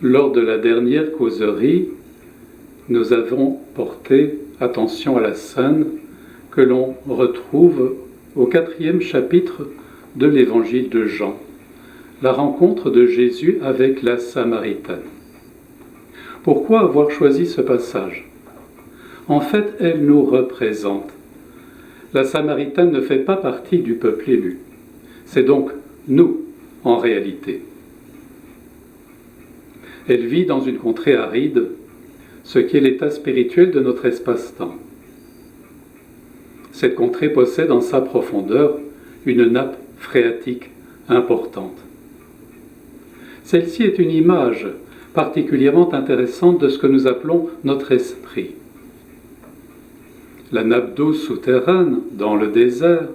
Lors de la dernière causerie, nous avons porté attention à la scène que l'on retrouve au 4e chapitre de l'évangile de Jean, la rencontre de Jésus avec la Samaritaine. Pourquoi avoir choisi ce passage? En fait, elle nous représente. La Samaritaine ne fait pas partie du peuple élu. C'est donc nous, en réalité. Elle vit dans une contrée aride, ce qui est l'état spirituel de notre espace-temps. Cette contrée possède en sa profondeur une nappe phréatique importante. Celle-ci est une image particulièrement intéressante de ce que nous appelons notre esprit. La nappe d'eau souterraine, dans le désert,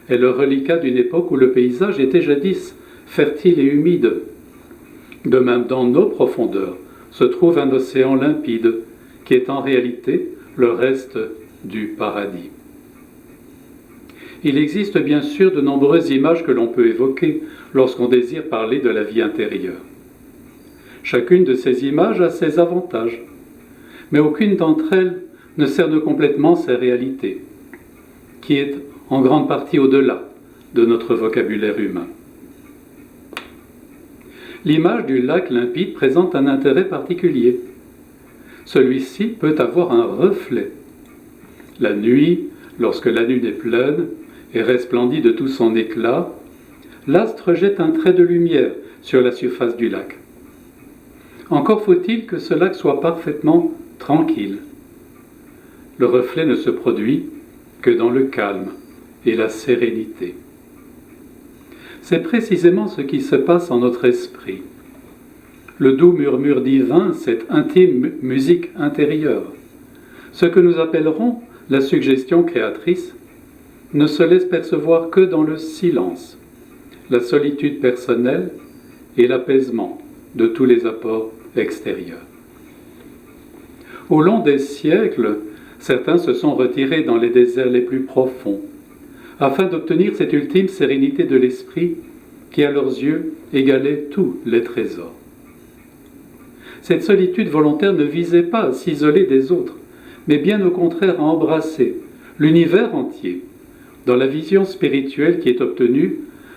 est le reliquat d'une époque où le paysage était jadis fertile et humide. De même, dans nos profondeurs se trouve un océan limpide, qui est en réalité le reste du paradis. Il existe bien sûr de nombreuses images que l'on peut évoquer lorsqu'on désire parler de la vie intérieure. Chacune de ces images a ses avantages, mais aucune d'entre elles ne cerne complètement ces réalités, qui est en grande partie au-delà de notre vocabulaire humain. L'image du lac limpide présente un intérêt particulier. Celui-ci peut avoir un reflet. La nuit, lorsque la lune est pleine et resplendit de tout son éclat, l'astre jette un trait de lumière sur la surface du lac. Encore faut-il que ce lac soit parfaitement tranquille. Le reflet ne se produit que dans le calme et la sérénité. C'est précisément ce qui se passe en notre esprit. Le doux murmure divin, cette intime musique intérieure, ce que nous appellerons la suggestion créatrice, ne se laisse percevoir que dans le silence, la solitude personnelle et l'apaisement de tous les apports extérieurs. Au long des siècles, certains se sont retirés dans les déserts les plus profonds, afin d'obtenir cette ultime sérénité de l'esprit qui, à leurs yeux, égalait tous les trésors. Cette solitude volontaire ne visait pas à s'isoler des autres, mais bien au contraire à embrasser l'univers entier, dans la vision spirituelle qui est obtenue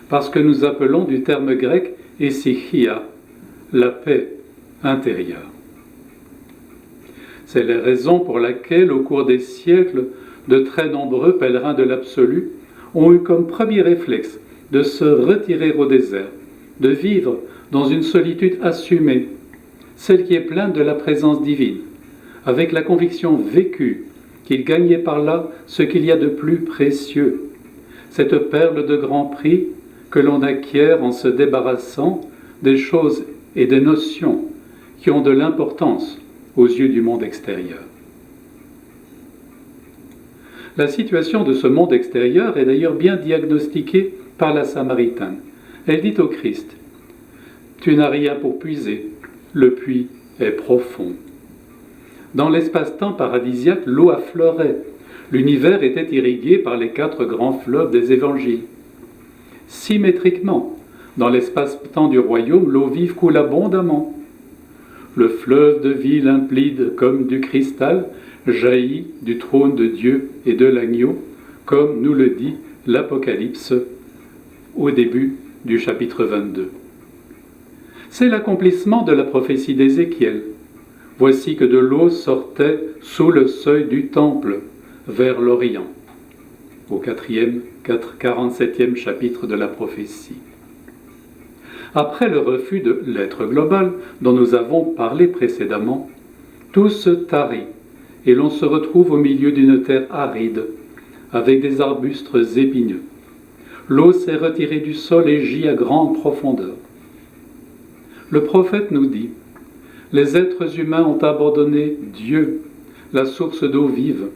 par ce que nous appelons du terme grec « essichia », la paix intérieure. C'est la raison pour laquelle, au cours des siècles, de très nombreux pèlerins de l'absolu ont eu comme premier réflexe de se retirer au désert, de vivre dans une solitude assumée, celle qui est pleine de la présence divine, avec la conviction vécue qu'ils gagnaient par là ce qu'il y a de plus précieux, cette perle de grand prix que l'on acquiert en se débarrassant des choses et des notions qui ont de l'importance aux yeux du monde extérieur. La situation de ce monde extérieur est d'ailleurs bien diagnostiquée par la Samaritaine. Elle dit au Christ « Tu n'as rien pour puiser, le puits est profond. » Dans l'espace-temps paradisiaque, l'eau affleurait. L'univers était irrigué par les 4 grands fleuves des évangiles. Symétriquement, dans l'espace-temps du royaume, l'eau vive coule abondamment. Le fleuve de vie limpide comme du cristal jaillit du trône de Dieu et de l'agneau, comme nous le dit l'Apocalypse au début du chapitre 22. C'est l'accomplissement de la prophétie d'Ézéchiel. Voici que de l'eau sortait sous le seuil du temple vers l'Orient, au 47e chapitre de la prophétie. Après le refus de l'être global dont nous avons parlé précédemment, tout se tarit et l'on se retrouve au milieu d'une terre aride, avec des arbustes épineux. L'eau s'est retirée du sol et gît à grande profondeur. Le prophète nous dit « Les êtres humains ont abandonné Dieu, la source d'eau vive,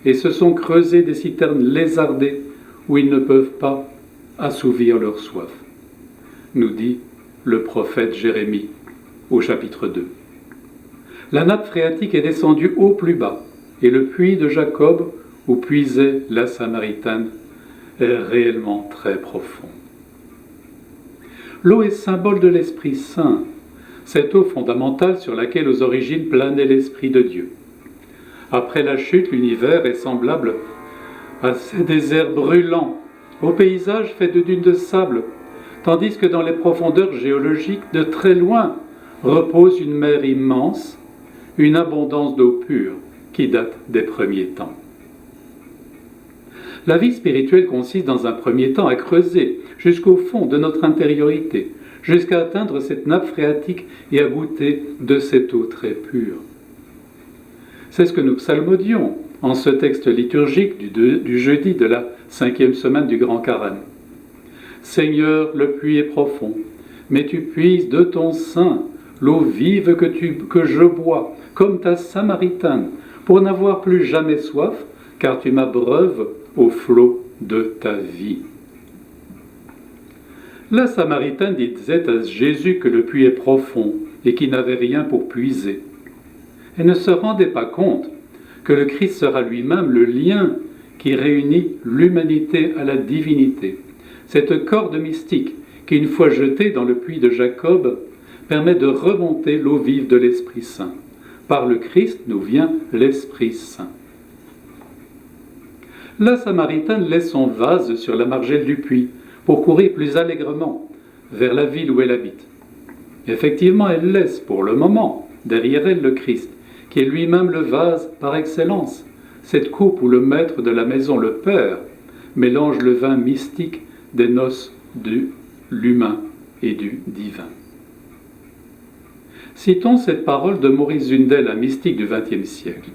et se sont creusés des citernes lézardées où ils ne peuvent pas assouvir leur soif. » nous dit le prophète Jérémie au chapitre 2. La nappe phréatique est descendue au plus bas, et le puits de Jacob, où puisait la Samaritaine, est réellement très profond. L'eau est symbole de l'Esprit Saint, cette eau fondamentale sur laquelle aux origines planait l'Esprit de Dieu. Après la chute, l'univers est semblable à ces déserts brûlants, au paysage fait de dunes de sable, tandis que dans les profondeurs géologiques, de très loin, repose une mer immense, une abondance d'eau pure qui date des premiers temps. La vie spirituelle consiste dans un premier temps à creuser jusqu'au fond de notre intériorité, jusqu'à atteindre cette nappe phréatique et à goûter de cette eau très pure. C'est ce que nous psalmodions en ce texte liturgique du jeudi de la 5e semaine du Grand Carême. Seigneur, le puits est profond, mais tu puises de ton sein l'eau vive que je bois, comme ta Samaritaine, pour n'avoir plus jamais soif, car tu m'abreuves au flot de ta vie. La Samaritaine disait à Jésus que le puits est profond et qu'il n'avait rien pour puiser. Elle ne se rendait pas compte que le Christ sera lui-même le lien qui réunit l'humanité à la divinité. Cette corde mystique qui, une fois jetée dans le puits de Jacob, permet de remonter l'eau vive de l'Esprit Saint. Par le Christ nous vient l'Esprit Saint. La Samaritaine laisse son vase sur la margelle du puits pour courir plus allègrement vers la ville où elle habite. Effectivement, elle laisse pour le moment derrière elle le Christ, qui est lui-même le vase par excellence, cette coupe où le maître de la maison, le Père, mélange le vin mystique des noces de l'humain et du divin. Citons cette parole de Maurice Zundel, un mystique du XXe siècle.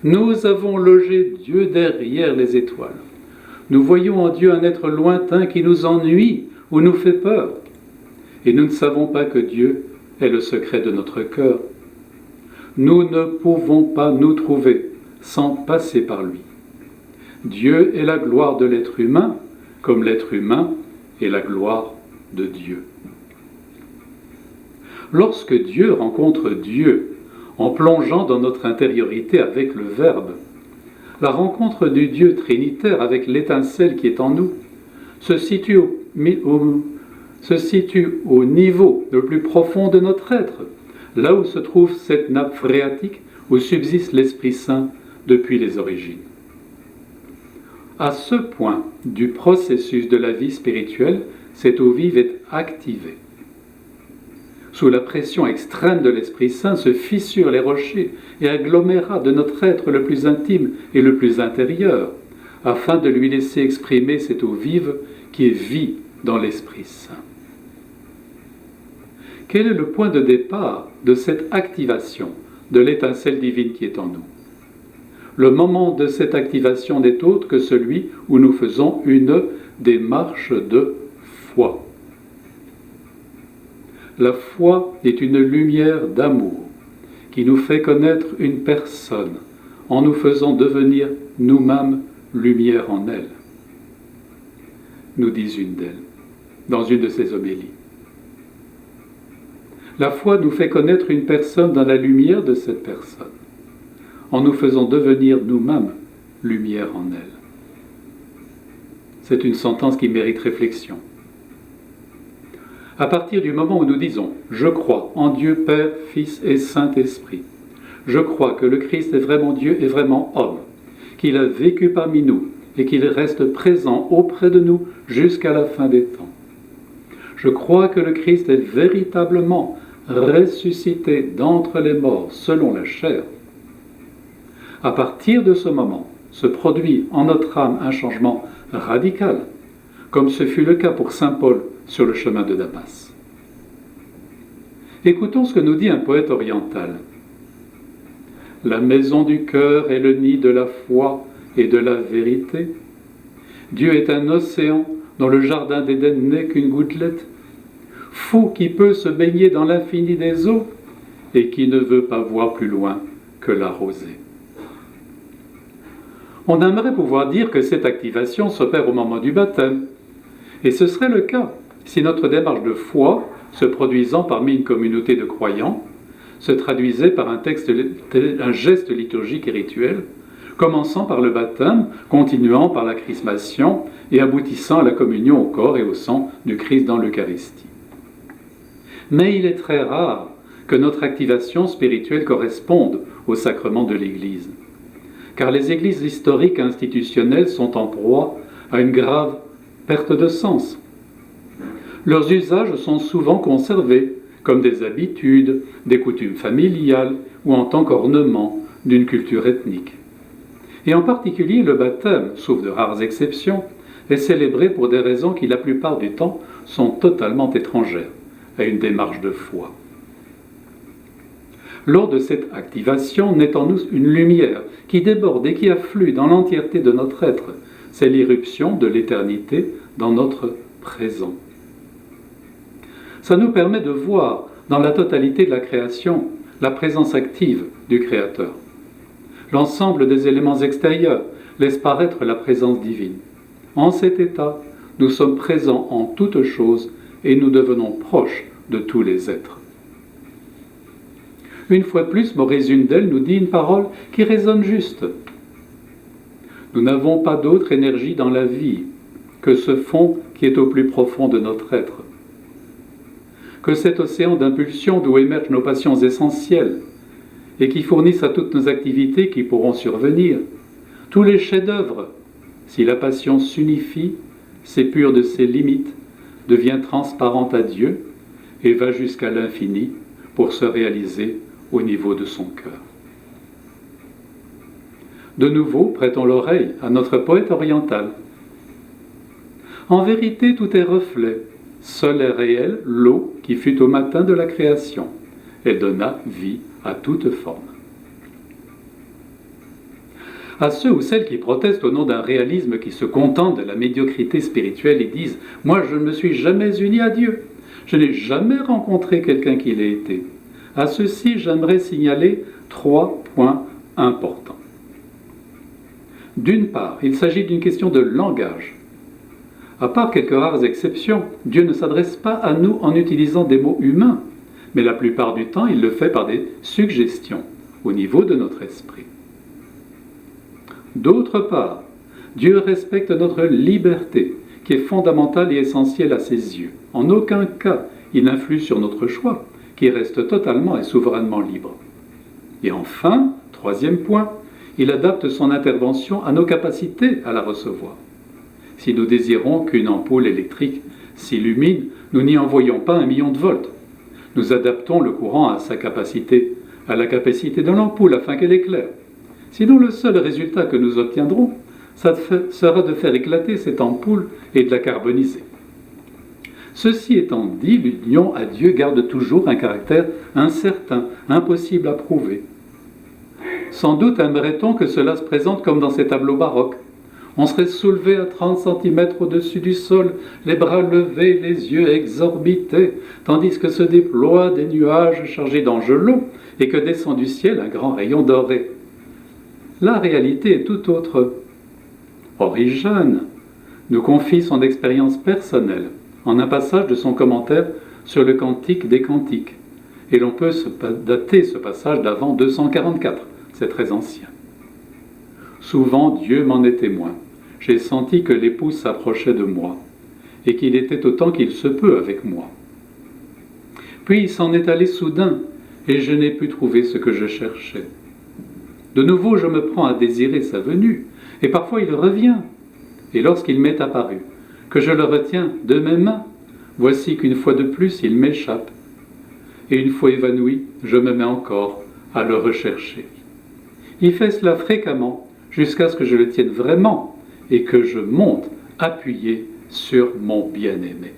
Nous avons logé Dieu derrière les étoiles. Nous voyons en Dieu un être lointain qui nous ennuie ou nous fait peur. Et nous ne savons pas que Dieu est le secret de notre cœur. Nous ne pouvons pas nous trouver sans passer par lui. Dieu est la gloire de l'être humain, comme l'être humain est la gloire de Dieu. Lorsque Dieu rencontre Dieu en plongeant dans notre intériorité avec le Verbe, la rencontre du Dieu trinitaire avec l'étincelle qui est en nous se situe au niveau le plus profond de notre être, là où se trouve cette nappe phréatique où subsiste l'Esprit Saint depuis les origines. À ce point du processus de la vie spirituelle, cette eau vive est activée. Sous la pression extrême de l'Esprit Saint se fissurent les rochers et agglomérats de notre être le plus intime et le plus intérieur, afin de lui laisser exprimer cette eau vive qui vit dans l'Esprit Saint. Quel est le point de départ de cette activation de l'étincelle divine qui est en nous? Le moment de cette activation n'est autre que celui où nous faisons une démarche de foi. La foi est une lumière d'amour qui nous fait connaître une personne en nous faisant devenir nous-mêmes lumière en elle, nous dit Zundel dans une de ses homélies. La foi nous fait connaître une personne dans la lumière de cette personne, en nous faisant devenir nous-mêmes lumière en elle. C'est une sentence qui mérite réflexion. À partir du moment où nous disons « Je crois en Dieu Père, Fils et Saint-Esprit », je crois que le Christ est vraiment Dieu et vraiment homme, qu'il a vécu parmi nous et qu'il reste présent auprès de nous jusqu'à la fin des temps. Je crois que le Christ est véritablement ressuscité d'entre les morts selon la chair. À partir de ce moment, se produit en notre âme un changement radical, comme ce fut le cas pour saint Paul sur le chemin de Damas. Écoutons ce que nous dit un poète oriental. La maison du cœur est le nid de la foi et de la vérité. Dieu est un océan dont le jardin d'Éden n'est qu'une gouttelette. Fou qui peut se baigner dans l'infini des eaux et qui ne veut pas voir plus loin que la rosée. On aimerait pouvoir dire que cette activation s'opère au moment du baptême. Et ce serait le cas si notre démarche de foi, se produisant parmi une communauté de croyants, se traduisait par un geste liturgique et rituel, commençant par le baptême, continuant par la chrismation et aboutissant à la communion au corps et au sang du Christ dans l'Eucharistie. Mais il est très rare que notre activation spirituelle corresponde au sacrement de l'Église. Car les églises historiques institutionnelles sont en proie à une grave perte de sens. Leurs usages sont souvent conservés, comme des habitudes, des coutumes familiales ou en tant qu'ornement d'une culture ethnique. Et en particulier le baptême, sauf de rares exceptions, est célébré pour des raisons qui la plupart du temps sont totalement étrangères à une démarche de foi. Lors de cette activation naît en nous une lumière qui déborde et qui afflue dans l'entièreté de notre être. C'est l'irruption de l'éternité dans notre présent. Ça nous permet de voir dans la totalité de la création la présence active du Créateur. L'ensemble des éléments extérieurs laisse paraître la présence divine. En cet état, nous sommes présents en toutes choses et nous devenons proches de tous les êtres. Une fois de plus, Maurice Zundel nous dit une parole qui résonne juste. Nous n'avons pas d'autre énergie dans la vie que ce fond qui est au plus profond de notre être, que cet océan d'impulsion d'où émergent nos passions essentielles et qui fournissent à toutes nos activités qui pourront survenir tous les chefs-d'œuvre. Si la passion s'unifie, s'épure de ses limites, devient transparente à Dieu et va jusqu'à l'infini pour se réaliser au niveau de son cœur. De nouveau, prêtons l'oreille à notre poète oriental. En vérité, tout est reflet. Seul est réel l'eau qui fut au matin de la création et donna vie à toute forme. À ceux ou celles qui protestent au nom d'un réalisme qui se contente de la médiocrité spirituelle et disent « Moi, je ne me suis jamais uni à Dieu. Je n'ai jamais rencontré quelqu'un qui l'ait été. » À ceci, j'aimerais signaler 3 points importants. D'une part, il s'agit d'une question de langage. À part quelques rares exceptions, Dieu ne s'adresse pas à nous en utilisant des mots humains, mais la plupart du temps, il le fait par des suggestions au niveau de notre esprit. D'autre part, Dieu respecte notre liberté, qui est fondamentale et essentielle à ses yeux. En aucun cas, il n'influe sur notre choix, qui reste totalement et souverainement libre. Et enfin, 3e point, il adapte son intervention à nos capacités à la recevoir. Si nous désirons qu'une ampoule électrique s'illumine, nous n'y envoyons pas 1 million de volts. Nous adaptons le courant à sa capacité, à la capacité de l'ampoule afin qu'elle éclaire. Sinon, le seul résultat que nous obtiendrons sera de faire éclater cette ampoule et de la carboniser. Ceci étant dit, l'union à Dieu garde toujours un caractère incertain, impossible à prouver. Sans doute aimerait-on que cela se présente comme dans ces tableaux baroques. On serait soulevé à 30 cm au-dessus du sol, les bras levés, les yeux exorbités, tandis que se déploient des nuages chargés d'angelots et que descend du ciel un grand rayon doré. La réalité est tout autre. Origène nous confie son expérience personnelle en un passage de son commentaire sur le Cantique des Cantiques. Et l'on peut dater ce passage d'avant 244, c'est très ancien. Souvent Dieu m'en est témoin. J'ai senti que l'époux s'approchait de moi, et qu'il était autant qu'il se peut avec moi. Puis il s'en est allé soudain, et je n'ai pu trouver ce que je cherchais. De nouveau, je me prends à désirer sa venue, et parfois il revient. Et lorsqu'il m'est apparu, que je le retiens de mes mains, voici qu'une fois de plus il m'échappe. Et une fois évanoui, je me mets encore à le rechercher. Il fait cela fréquemment, jusqu'à ce que je le tienne vraiment, et que je monte appuyé sur mon bien-aimé.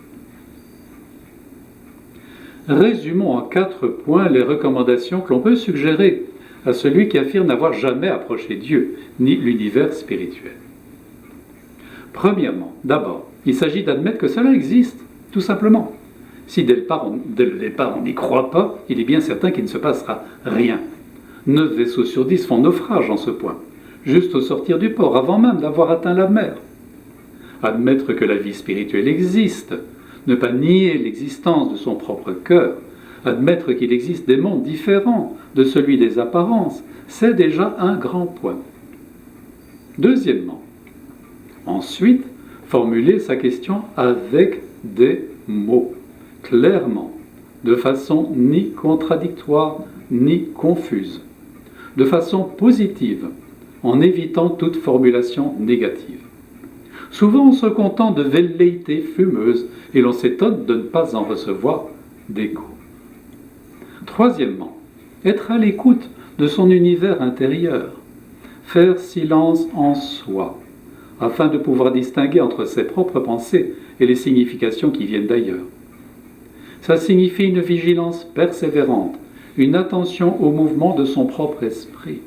Résumons en 4 points les recommandations que l'on peut suggérer à celui qui affirme n'avoir jamais approché Dieu, ni l'univers spirituel. Premièrement, d'abord, il s'agit d'admettre que cela existe, tout simplement. Si dès le départ on n'y croit pas, il est bien certain qu'il ne se passera rien. 9 vaisseaux sur 10 font naufrage en ce point, juste au sortir du port, avant même d'avoir atteint la mer. Admettre que la vie spirituelle existe, ne pas nier l'existence de son propre cœur, admettre qu'il existe des mondes différents de celui des apparences, c'est déjà un grand point. Deuxièmement, ensuite, formuler sa question avec des mots, clairement, de façon ni contradictoire ni confuse, de façon positive, en évitant toute formulation négative. Souvent on se contente de velléités fumeuses et l'on s'étonne de ne pas en recevoir d'écho. Troisièmement, être à l'écoute de son univers intérieur, faire silence en soi, afin de pouvoir distinguer entre ses propres pensées et les significations qui viennent d'ailleurs. Ça signifie une vigilance persévérante, une attention au mouvement de son propre esprit.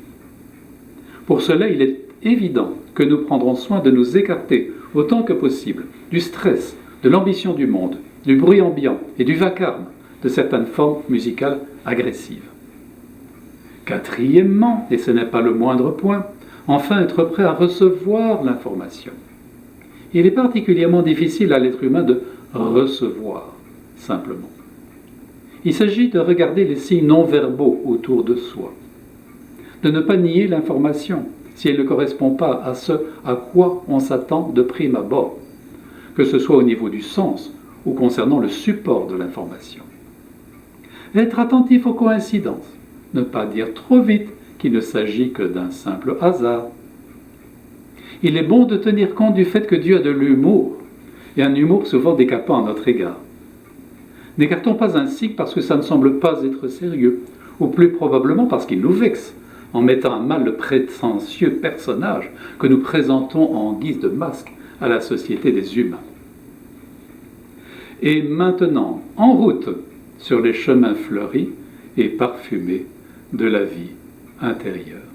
Pour cela, il est évident que nous prendrons soin de nous écarter autant que possible du stress, de l'ambition du monde, du bruit ambiant et du vacarme de certaines formes musicales agressives. Quatrièmement, et ce n'est pas le moindre point, enfin être prêt à recevoir l'information. Il est particulièrement difficile à l'être humain de recevoir, simplement. Il s'agit de regarder les signes non-verbaux autour de soi, de ne pas nier l'information si elle ne correspond pas à ce à quoi on s'attend de prime abord, que ce soit au niveau du sens ou concernant le support de l'information. Être attentif aux coïncidences, ne pas dire trop vite qu'il ne s'agit que d'un simple hasard. Il est bon de tenir compte du fait que Dieu a de l'humour, et un humour souvent décapant à notre égard. N'écartons pas un signe parce que ça ne semble pas être sérieux, ou plus probablement parce qu'il nous vexe, en mettant à mal le prétentieux personnage que nous présentons en guise de masque à la société des humains. Et maintenant, en route sur les chemins fleuris et parfumés de la vie intérieure.